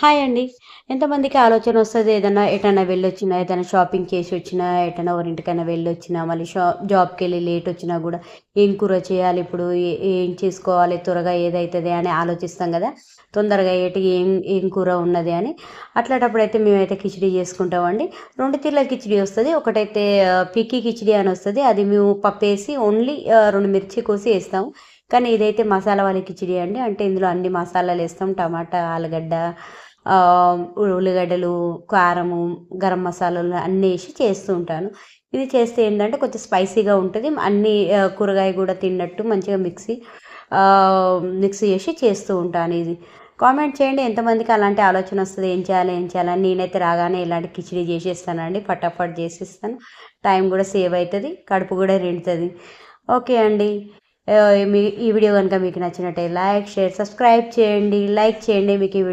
Hi అండి. ఎంతమందికి ఆలోచన వస్తది ఏదన్నా ఎటన్నా వెళ్ళొచ్చినా, ఏదైనా షాపింగ్ చేసొచ్చినా, ఎటన్నా ఎవరింటికైనా వెళ్ళొచ్చినా, మళ్ళీ జాబ్‌కెళ్ళి లేటొచ్చినా గూడా ఏం కూర చేయాలి ఇప్పుడు? ఏం చేసుకోవాలి? త్వరగా ఏదైతది అని ఆలోచిస్తాం గదా! తొందరగా ఏం ఏం కూర ఉన్నది అని. అట్లాటప్పుడైతే మేమైతే కిచిడీ చేసుకుంటామండి. 2 తీర్ల కిచిడీ వస్తది. ఒకటైతే పిక్కీ కిచిడీ అనొస్తది. అది మేము పప్పేసి ఓన్లీ 2 మిర్చి కోసి ఏస్తాము. కానీ ఇదైతే మసాలా వాలీ కిచిడీ అండి. అంటే ఇందులో అన్ని మసాలాలేస్తాం. టమాటా, ఆలుగడ్డ, ఉల్లిగడ్డలు, కారము, గరం మసాలాలు అన్నీ ఏసి చేస్తూ ఉంటాను. ఇది చేస్తే ఏంటంటే కొంచెం స్పైసీగా ఉంటది. అన్నీ కూరగాయ గూడా తిన్నట్టు మంచిగా మిక్స్ చేసి చేస్తూ ఉంటాను ఇది. కామెంట్ చేయండి ఎంతమందికి అలాంటి ఆలోచన వస్తది. ఏం చేయాలి? ఏం చేయాలని? నేనైతే రాగానే ఇలాంటి కిచిడీ చేసేస్తానండి. ఫటాఫట్ చేసేస్తాను. టైం గూడా సేవ్ అయితది. కడుపు గూడా నిండుతది. ఓకే అండి. ఈ వీడియో గనుక మీకు నచ్చినట్టయితే లైక్, షేర్, సబ్స్క్రైబ్ చేయండి. లైక్ చేయండి మీకు ఈ వీడియో